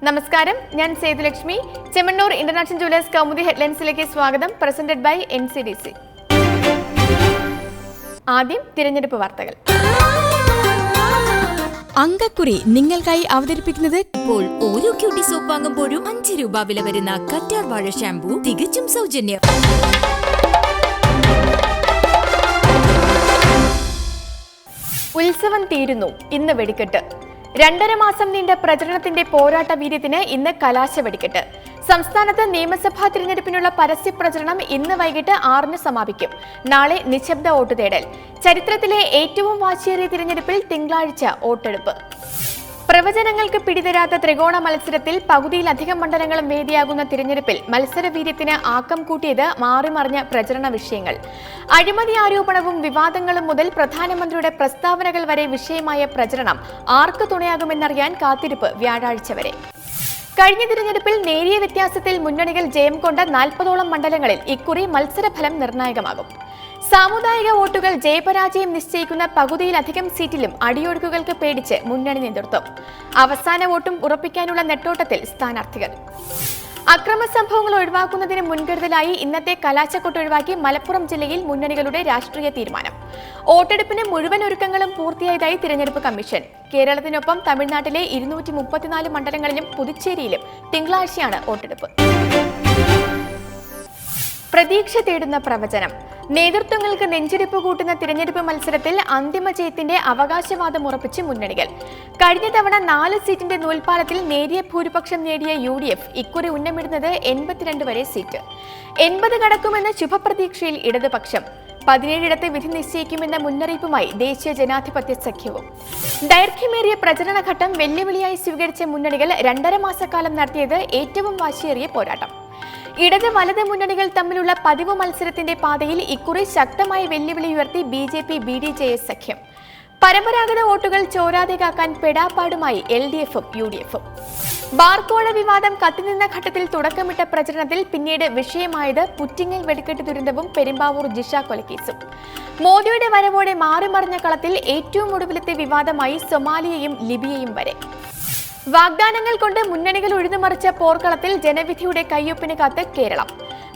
നമസ്കാരം, ഞാൻ Sethulakshmi. Chemmanur international jewellers Kaumudi ഹെഡ്ലൈൻസിലേക്ക് സ്വാഗതം. Presented by NCDC. ആദ്യം തിരഞ്ഞെടുപ്പ് വാർത്തകൾ. അങ്കക്കുറി നിങ്ങൾക്കായി അവതരിപ്പിക്കുന്നത് ഇപ്പോൾ ഓരോ ക്യൂട്ടി സോപ്പ് വാങ്ങുമ്പോഴും 5 രൂപ വില വരുന്ന കറ്റാർ വാഴ ഷാംപൂ തികച്ചും സൗജന്യം. ഉത്സവം തീരുന്നു, ഇന്ന് വെടിക്കെട്ട്. 2.5 മാസം നീണ്ട പ്രചരണത്തിന്റെ പോരാട്ട വീര്യത്തിന് ഇന്ന് കലാശ വെടിക്കെട്ട്. സംസ്ഥാനത്ത് നിയമസഭാ തിരഞ്ഞെടുപ്പിനുള്ള പരസ്യ പ്രചരണം ഇന്ന് വൈകിട്ട് 6-ന് സമാപിക്കും. നാളെ നിശബ്ദ വോട്ട് തേടൽ. ചരിത്രത്തിലെ ഏറ്റവും വാശിയേറിയ തിരഞ്ഞെടുപ്പിൽ തിങ്കളാഴ്ച വോട്ടെടുപ്പ്. പ്രവചനങ്ങൾക്ക് പിടിതരാത്ത ത്രികോണ മത്സരത്തിൽ പകുതിയിലധികം മണ്ഡലങ്ങളും വേദിയാകുന്ന തിരഞ്ഞെടുപ്പിൽ മത്സരവീര്യത്തിന് ആക്കം കൂട്ടിയത് മാറിമറിഞ്ഞ പ്രചരണ വിഷയങ്ങൾ. അഴിമതി ആരോപണവും വിവാദങ്ങളും മുതൽ പ്രധാനമന്ത്രിയുടെ പ്രസ്താവനകൾ വരെ വിഷയമായ പ്രചരണം ആർക്ക് തുണയാകുമെന്നറിയാൻ കാത്തിരിപ്പ് വ്യാഴാഴ്ച വരെ. കഴിഞ്ഞ തിരഞ്ഞെടുപ്പിൽ നേരിയ വ്യത്യാസത്തിൽ മുന്നണികൾ ജയം കൊണ്ട 40ഓളം മണ്ഡലങ്ങളിൽ ഇക്കുറി മത്സരഫലം നിർണായകമാകും. സാമുദായിക വോട്ടുകൾ ജയപരാജയം നിശ്ചയിക്കുന്ന പകുതിയിലധികം സീറ്റിലും അടിയൊഴുക്കുകൾക്ക് പേടിച്ച് മുന്നണി നേതൃത്വം. അവസാന വോട്ടും ഉറപ്പിക്കാനുള്ള നെട്ടോട്ടത്തിൽ സ്ഥാനാർത്ഥികൾ. അക്രമ സംഭവങ്ങൾ ഒഴിവാക്കുന്നതിന് മുൻകരുതലായി ഇന്നത്തെ കലാശക്കൊട്ട് ഒഴിവാക്കി മലപ്പുറം ജില്ലയിൽ മുന്നണികളുടെ രാഷ്ട്രീയ തീരുമാനം. വോട്ടെടുപ്പിന് മുഴുവൻ ഒരുക്കങ്ങളും പൂർത്തിയായതായി തിരഞ്ഞെടുപ്പ് കമ്മീഷൻ. കേരളത്തിനൊപ്പം തമിഴ്നാട്ടിലെ 234 മണ്ഡലങ്ങളിലും പുതുച്ചേരിയിലും തിങ്കളാഴ്ചയാണ് വോട്ടെടുപ്പ്. പ്രതീക്ഷ തേടുന്ന പ്രവചനം. നേതൃത്വങ്ങൾക്ക് നെഞ്ചിടിപ്പ് കൂട്ടുന്ന തിരഞ്ഞെടുപ്പ് മത്സരത്തിൽ അന്തിമ ജയത്തിന്റെ അവകാശവാദം ഉറപ്പിച്ച് മുന്നണികൾ. കഴിഞ്ഞ തവണ 4 സീറ്റിന്റെ നൂൽപ്പാലത്തിൽ നേരിയ ഭൂരിപക്ഷം നേടിയ UDF ഇക്കുറി ഉന്നമിടുന്നത് 82 വരെ സീറ്റ്. 80 കടക്കുമെന്ന ശുഭപ്രതീക്ഷയിൽ ഇടതുപക്ഷം. 17ഇടത്ത് വിധി നിശ്ചയിക്കുമെന്ന മുന്നറിയിപ്പുമായി ദേശീയ ജനാധിപത്യ സഖ്യവും. ദൈർഘ്യമേറിയ പ്രചരണഘട്ടം വെല്ലുവിളിയായി സ്വീകരിച്ച മുന്നണികൾ 2.5 മാസക്കാലം നടത്തിയത് ഏറ്റവും വാശിയേറിയ പോരാട്ടം. ഇടത് വലത് മുന്നണികൾ തമ്മിലുള്ള പതിവ് മത്സരത്തിന്റെ പാതയിൽ ഇക്കുറി ശക്തമായ വെല്ലുവിളി ഉയർത്തി BJP BDJS സഖ്യം. പരമ്പരാഗത വോട്ടുകൾ ചോരാതെ കാക്കാൻ പെടാപ്പാടുമായി LDFും UDFും. ബാർക്കോഴ വിവാദം കത്തിനിന്ന ഘട്ടത്തിൽ തുടക്കമിട്ട പ്രചരണത്തിൽ പിന്നീട് വിഷയമായത് പുറ്റിങ്ങൽ വെടിക്കെട്ട് ദുരന്തവും പെരുമ്പാവൂർ ജിഷ കൊലക്കേസും. മോദിയുടെ വരവോടെ മാറിമറിഞ്ഞ കളത്തിൽ ഏറ്റവും ഒടുവിലത്തെ വിവാദമായി സൊമാലിയയും ലിബിയയും വരെ. വാഗ്ദാനങ്ങൾ കൊണ്ട് മുന്നണികൾ ഉഴുതുമറിച്ച പോർക്കളത്തിൽ ജനവിധിയുടെ കയ്യൊപ്പിന് കാത്ത് കേരളം.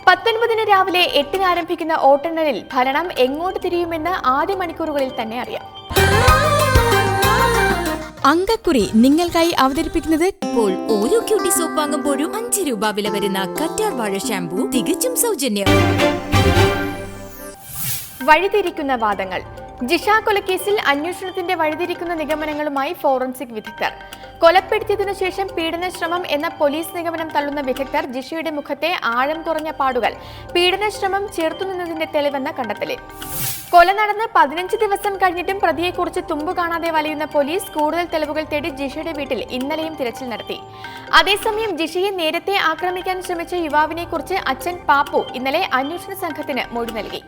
19-ന് രാവിലെ 8-ന് ആരംഭിക്കുന്ന വോട്ടെണ്ണലിൽ ഭരണം എങ്ങോട്ട് തിരിയുമെന്ന് ആദ്യ മണിക്കൂറുകളിൽ തന്നെ അറിയാം. അങ്കക്കുറി നിങ്ങൾക്കായി അവതരിപ്പിക്കുന്നത് ഇപ്പോൾ ഓരോ ക്യൂട്ടി സോപ്പ് വാങ്ങുമ്പോഴും 5 രൂപ വില വരുന്ന കറ്റാർ വാഴ ഷാംപൂ തികച്ചും സൗജന്യം. വഴിതിരിക്കുന്ന വാദങ്ങൾ. ജിഷ കൊലക്കേസിൽ അന്വേഷണത്തിന്റെ വഴിതിരിക്കുന്ന നിഗമനങ്ങളുമായി ഫോറൻസിക് വിദഗ്ധർ. കൊലപ്പെടുത്തിയതിനു ശേഷം പീഡനശ്രമം എന്ന പോലീസ് നിഗമനം തള്ളുന്ന വിദഗ്ധർ ജിഷയുടെ മുഖത്തെ ആഴം കുറഞ്ഞ പാടുകൾ പീഡനശ്രമം ചേർത്തുനിന്നതിന്റെ തെളിവെന്ന കണ്ടെത്തലിൽ. കൊല നടന്ന് 15 ദിവസം കഴിഞ്ഞിട്ടും പ്രതിയെക്കുറിച്ച് തുമ്പു കാണാതെ വലയുന്ന പോലീസ് കൂടുതൽ തെളിവുകൾ തേടി ജിഷയുടെ വീട്ടിൽ ഇന്നലെയും തിരച്ചിൽ നടത്തി. അതേസമയം ജിഷയെ നേരത്തെ ആക്രമിക്കാൻ ശ്രമിച്ച യുവാവിനെക്കുറിച്ച് അച്ഛൻ പാപ്പു ഇന്നലെ അന്വേഷണ സംഘത്തിന് മൊഴി നൽകി.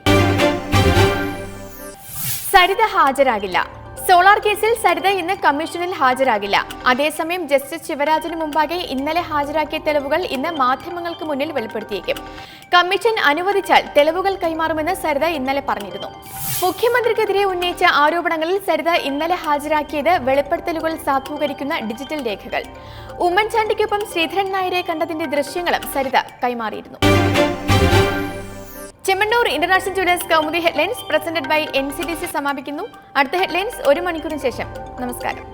സരിത ഹാജരാകില്ല. സോളാർ കേസിൽ സരിത ഇന്ന് കമ്മീഷനിൽ ഹാജരാകില്ല. അതേസമയം ജസ്റ്റിസ് ശിവരാജന് മുമ്പാകെ ഇന്നലെ ഹാജരാക്കിയ തെളിവുകൾ ഇന്ന് മാധ്യമങ്ങൾക്ക് മുന്നിൽ വെളിപ്പെടുത്തിയേക്കും. കമ്മീഷൻ അനുവദിച്ചാൽ തെളിവുകൾ കൈമാറുമെന്ന് സരിത ഇന്നലെ പറഞ്ഞിരുന്നു. മുഖ്യമന്ത്രിക്കെതിരെ ഉന്നയിച്ച ആരോപണങ്ങളിൽ സരിത ഇന്നലെ ഹാജരാക്കിയത് വെളിപ്പെടുത്തലുകൾ സാധൂകരിക്കുന്ന ഡിജിറ്റൽ രേഖകൾ. ഉമ്മൻചാണ്ടിക്കൊപ്പം ശ്രീധരൻ നായരെ കണ്ടതിന്റെ ദൃശ്യങ്ങളും സരിത കൈമാറിയിരുന്നു. Chemmanur international jewellers Kaumudi headlines presented by NCDC സമാപിക്കുന്നു. അടുത്ത ഹെഡ്ലൈൻസ് 1 മണിക്കൂറിന് ശേഷം. നമസ്കാരം.